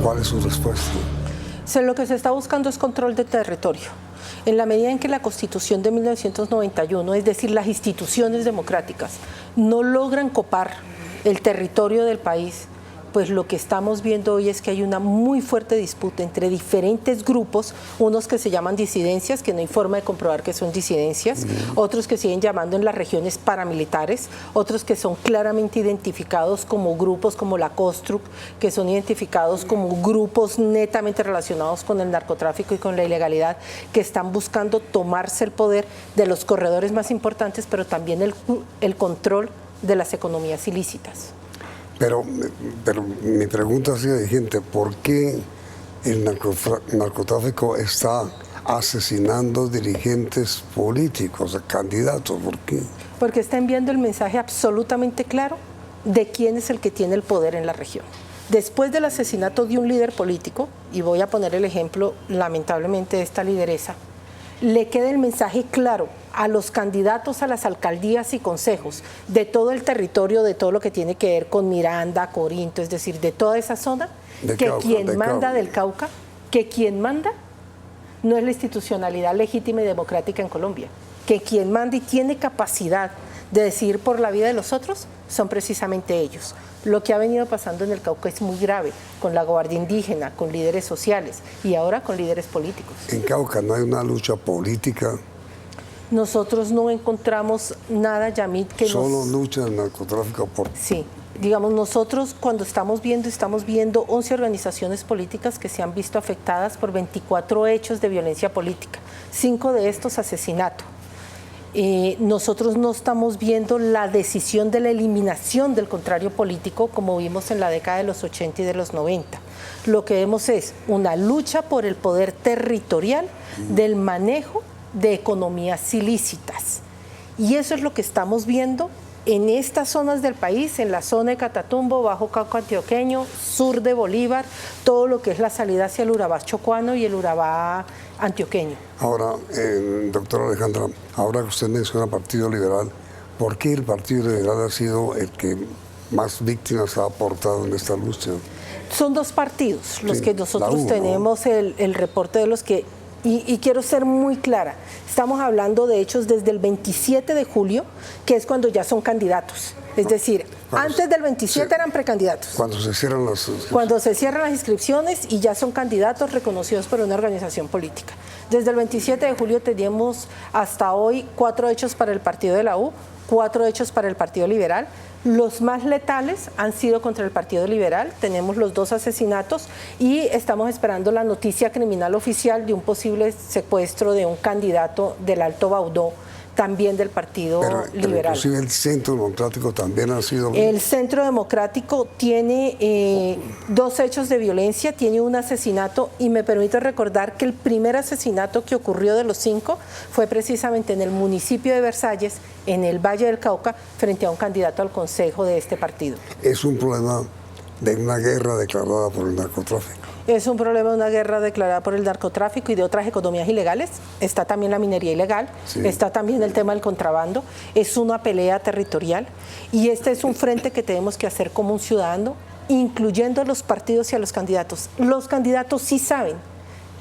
[SPEAKER 21] ¿Cuál es su respuesta?
[SPEAKER 22] Lo que se está buscando es control de territorio. En la medida en que la Constitución de 1991, es decir, las instituciones democráticas, no logran copar el territorio del país, pues lo que estamos viendo hoy es que hay una muy fuerte disputa entre diferentes grupos, unos que se llaman disidencias, que no hay forma de comprobar que son disidencias, otros que siguen llamando en las regiones paramilitares, otros que son claramente identificados como grupos como la COSTRUC, que son identificados como grupos netamente relacionados con el narcotráfico y con la ilegalidad, que están buscando tomarse el poder de los corredores más importantes, pero también el control de las economías ilícitas.
[SPEAKER 21] Pero mi pregunta sigue vigente, ¿por qué el narcotráfico está asesinando dirigentes políticos, candidatos? ¿Por qué?
[SPEAKER 22] Porque está enviando el mensaje absolutamente claro de quién es el que tiene el poder en la región. Después del asesinato de un líder político, y voy a poner el ejemplo lamentablemente de esta lideresa, le queda el mensaje claro a los candidatos a las alcaldías y consejos de todo el territorio, de todo lo que tiene que ver con Miranda, Corinto, es decir, de toda esa zona, que quien manda del Cauca, que quien manda no es la institucionalidad legítima y democrática en Colombia, que quien manda y tiene capacidad de decidir por la vida de los otros son precisamente ellos. Lo que ha venido pasando en el Cauca es muy grave, con la Guardia Indígena, con líderes sociales y ahora con líderes políticos.
[SPEAKER 21] ¿En Cauca no hay una lucha política?
[SPEAKER 22] Nosotros no encontramos nada, Yamit, que
[SPEAKER 21] solo lucha del narcotráfico por...
[SPEAKER 22] Sí, digamos, nosotros cuando estamos viendo 11 organizaciones políticas que se han visto afectadas por 24 hechos de violencia política, 5 de estos asesinato. Nosotros no estamos viendo la decisión de la eliminación del contrario político como vimos en la década de los 80 y de los 90. Lo que vemos es una lucha por el poder territorial del manejo de economías ilícitas. Y eso es lo que estamos viendo en estas zonas del país, en la zona de Catatumbo, Bajo Cauca Antioqueño, sur de Bolívar, todo lo que es la salida hacia el Urabá chocuano y el Urabá antioqueño.
[SPEAKER 21] Ahora, doctora Alejandra, ahora que usted menciona Partido Liberal, ¿por qué el Partido Liberal ha sido el que más víctimas ha aportado en esta lucha?
[SPEAKER 22] Son 2 partidos los que nosotros tenemos el reporte de los que... Y quiero ser muy clara, estamos hablando de hechos desde el 27 de julio, que es cuando ya son candidatos. Es decir, antes del 27 eran precandidatos.
[SPEAKER 21] Cuando se cierran las inscripciones.
[SPEAKER 22] Cuando se cierran las inscripciones y ya son candidatos reconocidos por una organización política. Desde el 27 de julio teníamos hasta hoy 4 hechos para el partido de la U, 4 hechos para el Partido Liberal. Los más letales han sido contra el Partido Liberal, tenemos los 2 asesinatos y estamos esperando la noticia criminal oficial de un posible secuestro de un candidato del Alto Baudó, también del Partido Liberal.
[SPEAKER 21] Inclusive el Centro Democrático también ha sido...
[SPEAKER 22] El Centro Democrático tiene 2 hechos de violencia, tiene un asesinato y me permito recordar que el primer asesinato que ocurrió de los 5 fue precisamente en el municipio de Versalles, en el Valle del Cauca, frente a un candidato al consejo de este partido.
[SPEAKER 21] Es un problema de una guerra declarada por el narcotráfico.
[SPEAKER 22] Es un problema de una guerra declarada por el narcotráfico y de otras economías ilegales. Está también la minería ilegal, está también el tema del contrabando. Es una pelea territorial y este es un frente que tenemos que hacer como un ciudadano, incluyendo a los partidos y a los candidatos. Los candidatos sí saben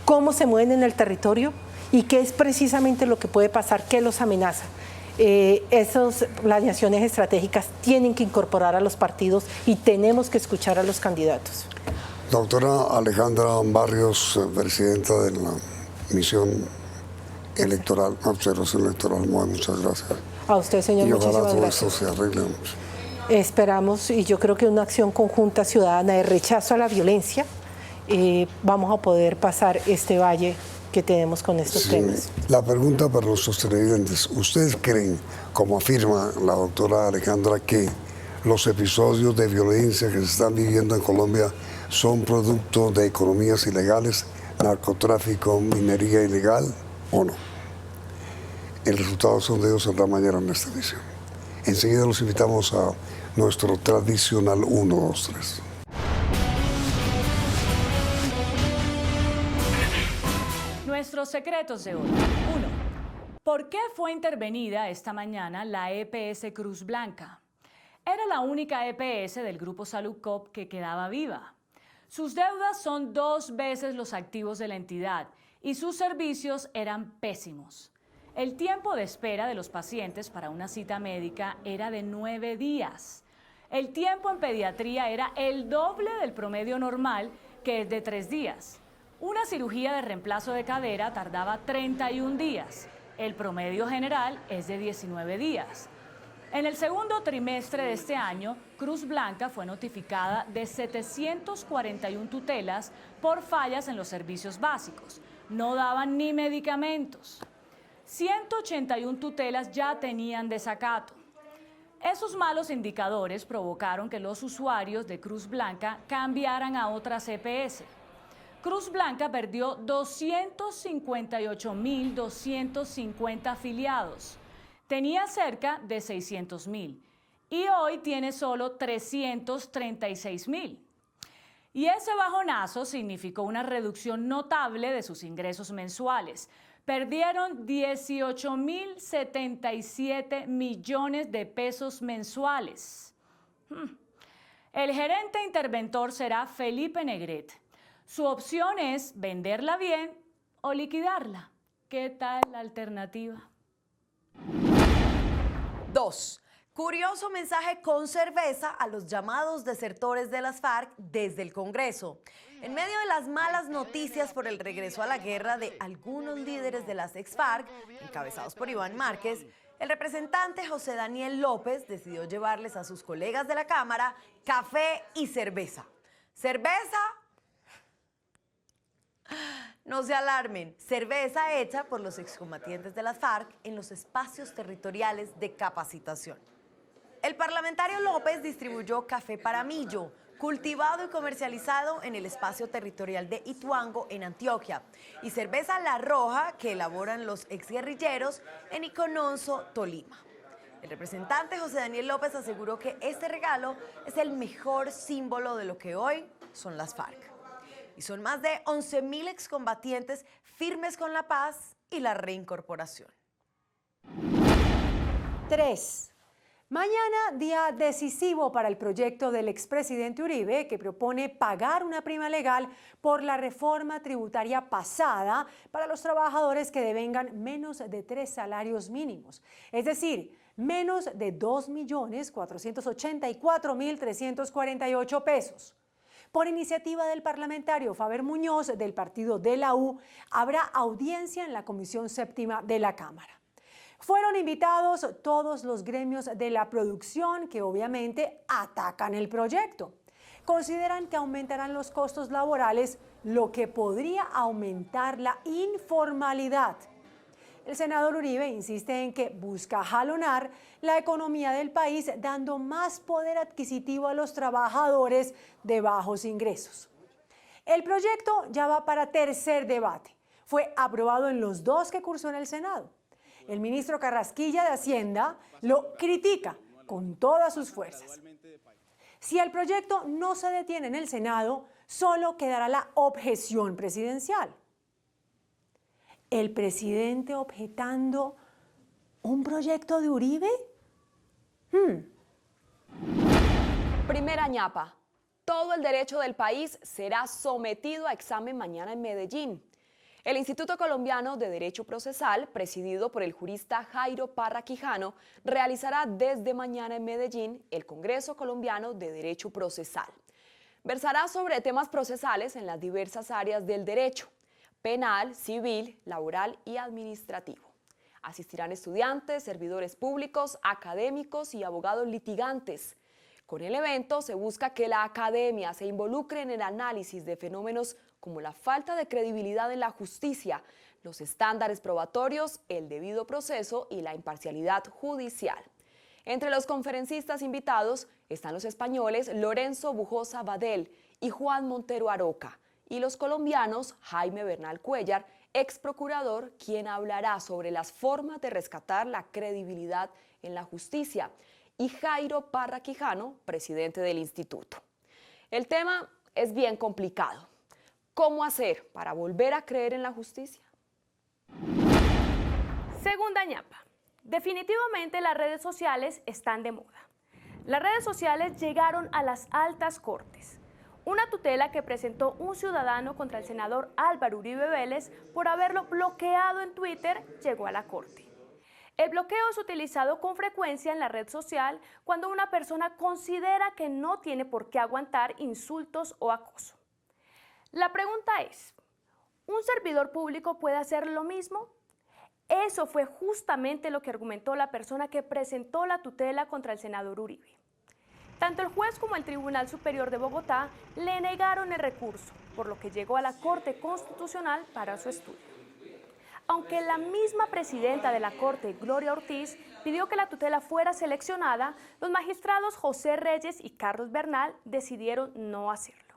[SPEAKER 22] cómo se mueven en el territorio y qué es precisamente lo que puede pasar, qué los amenaza. Planeaciones estratégicas tienen que incorporar a los partidos y tenemos que escuchar a los candidatos.
[SPEAKER 21] Doctora Alejandra Barrios, presidenta de la misión electoral, observación electoral, muchas gracias.
[SPEAKER 22] A usted, señor, muchísimas gracias.
[SPEAKER 21] Y ojalá todo esto se arregle mucho.
[SPEAKER 22] Esperamos, y yo creo que una acción conjunta ciudadana de rechazo a la violencia, vamos a poder pasar este valle que tenemos con estos temas.
[SPEAKER 21] La pregunta para nuestros televidentes, ¿ustedes creen, como afirma la doctora Alejandra, que los episodios de violencia que se están viviendo en Colombia son producto de economías ilegales, narcotráfico, minería ilegal o no. El resultado son de ellos saldrá mañana en esta edición. Enseguida los invitamos a nuestro tradicional 1, 2, 3.
[SPEAKER 18] Nuestros secretos de hoy. 1. ¿Por qué fue intervenida esta mañana la EPS Cruz Blanca? Era la única EPS del Grupo Saludcop que quedaba viva. Sus deudas son 2 veces los activos de la entidad y sus servicios eran pésimos. El tiempo de espera de los pacientes para una cita médica era de 9 días. El tiempo en pediatría era el doble del promedio normal, que es de 3 días. Una cirugía de reemplazo de cadera tardaba 31 días. El promedio general es de 19 días. En el segundo trimestre de este año, Cruz Blanca fue notificada de 741 tutelas por fallas en los servicios básicos. No daban ni medicamentos. 181 tutelas ya tenían desacato. Esos malos indicadores provocaron que los usuarios de Cruz Blanca cambiaran a otras EPS. Cruz Blanca perdió 258.250 afiliados. Tenía cerca de 600.000 y hoy tiene solo 336.000. Y ese bajonazo significó una reducción notable de sus ingresos mensuales. Perdieron 18.077 millones de pesos mensuales. El gerente interventor será Felipe Negret. Su opción es venderla bien o liquidarla. ¿Qué tal la alternativa?
[SPEAKER 19] 2. Curioso mensaje con cerveza a los llamados desertores de las FARC desde el Congreso. En medio de las malas noticias por el regreso a la guerra de algunos líderes de las ex-FARC, encabezados por Iván Márquez, el representante José Daniel López decidió llevarles a sus colegas de la Cámara café y cerveza. ¿Cerveza? No se alarmen, cerveza hecha por los excombatientes de las FARC en los espacios territoriales de capacitación. El parlamentario López distribuyó café Paramillo, cultivado y comercializado en el espacio territorial de Ituango, en Antioquia, y cerveza La Roja, que elaboran los exguerrilleros en Icononso, Tolima. El representante José Daniel López aseguró que este regalo es el mejor símbolo de lo que hoy son las FARC. Y son más de 11.000 excombatientes firmes con la paz y la reincorporación.
[SPEAKER 5] 3. Mañana, día decisivo para el proyecto del expresidente Uribe, que propone pagar una prima legal por la reforma tributaria pasada para los trabajadores que devengan menos de 3 salarios mínimos, es decir, menos de 2.484.348 pesos. Por iniciativa del parlamentario Faber Muñoz, del partido de la U, habrá audiencia en la Comisión Séptima de la Cámara. Fueron invitados todos los gremios de la producción que obviamente atacan el proyecto. Consideran que aumentarán los costos laborales, lo que podría aumentar la informalidad. El senador Uribe insiste en que busca jalonar la economía del país, dando más poder adquisitivo a los trabajadores de bajos ingresos. El proyecto ya va para tercer debate. Fue aprobado en los 2 que cursó en el Senado. El ministro Carrasquilla de Hacienda lo critica con todas sus fuerzas. Si el proyecto no se detiene en el Senado, solo quedará la objeción presidencial. ¿El presidente objetando un proyecto de Uribe?
[SPEAKER 20] Primera ñapa. Todo el derecho del país será sometido a examen mañana en Medellín. El Instituto Colombiano de Derecho Procesal, presidido por el jurista Jairo Parra Quijano, realizará desde mañana en Medellín el Congreso Colombiano de Derecho Procesal. Versará sobre temas procesales en las diversas áreas del derecho: penal, civil, laboral y administrativo. Asistirán estudiantes, servidores públicos, académicos y abogados litigantes. Con el evento se busca que la academia se involucre en el análisis de fenómenos como la falta de credibilidad en la justicia, los estándares probatorios, el debido proceso y la imparcialidad judicial. Entre los conferencistas invitados están los españoles Lorenzo Bujosa Badel y Juan Montero Aroca, y los colombianos Jaime Bernal Cuellar, ex procurador, quien hablará sobre las formas de rescatar la credibilidad en la justicia, y Jairo Parra Quijano, presidente del instituto. El tema es bien complicado. ¿Cómo hacer para volver a creer en la justicia?
[SPEAKER 2] Segunda ñapa. Definitivamente las redes sociales están de moda. Las redes sociales llegaron a las altas cortes. Una tutela que presentó un ciudadano contra el senador Álvaro Uribe Vélez por haberlo bloqueado en Twitter llegó a la corte. El bloqueo es utilizado con frecuencia en la red social cuando una persona considera que no tiene por qué aguantar insultos o acoso. La pregunta es, ¿un servidor público puede hacer lo mismo? Eso fue justamente lo que argumentó la persona que presentó la tutela contra el senador Uribe. Tanto el juez como el Tribunal Superior de Bogotá le negaron el recurso, por lo que llegó a la Corte Constitucional para su estudio. Aunque la misma presidenta de la Corte, Gloria Ortiz, pidió que la tutela fuera seleccionada, los magistrados José Reyes y Carlos Bernal decidieron no hacerlo.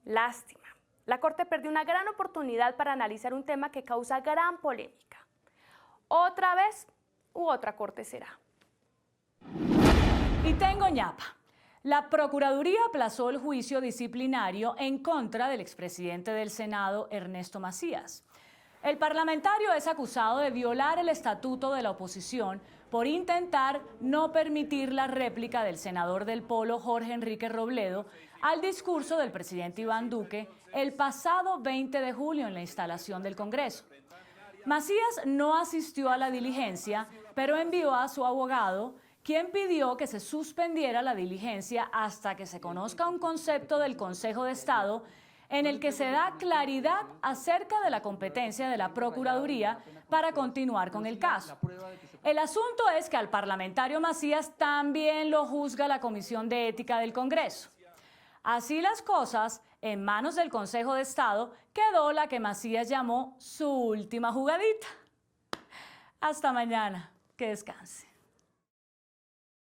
[SPEAKER 2] Lástima. La Corte perdió una gran oportunidad para analizar un tema que causa gran polémica. Otra vez u otra corte será.
[SPEAKER 18] Y tengo ñapa. La Procuraduría aplazó el juicio disciplinario en contra del expresidente del Senado, Ernesto Macías. El parlamentario es acusado de violar el estatuto de la oposición por intentar no permitir la réplica del senador del Polo, Jorge Enrique Robledo, al discurso del presidente Iván Duque el pasado 20 de julio en la instalación del Congreso. Macías no asistió a la diligencia, pero envió a su abogado, quien pidió que se suspendiera la diligencia hasta que se conozca un concepto del Consejo de Estado en el que se da claridad acerca de la competencia de la Procuraduría para continuar con el caso. El asunto es que al parlamentario Macías también lo juzga la Comisión de Ética del Congreso. Así las cosas, en manos del Consejo de Estado quedó la que Macías llamó su última jugadita. Hasta mañana. Que descanse.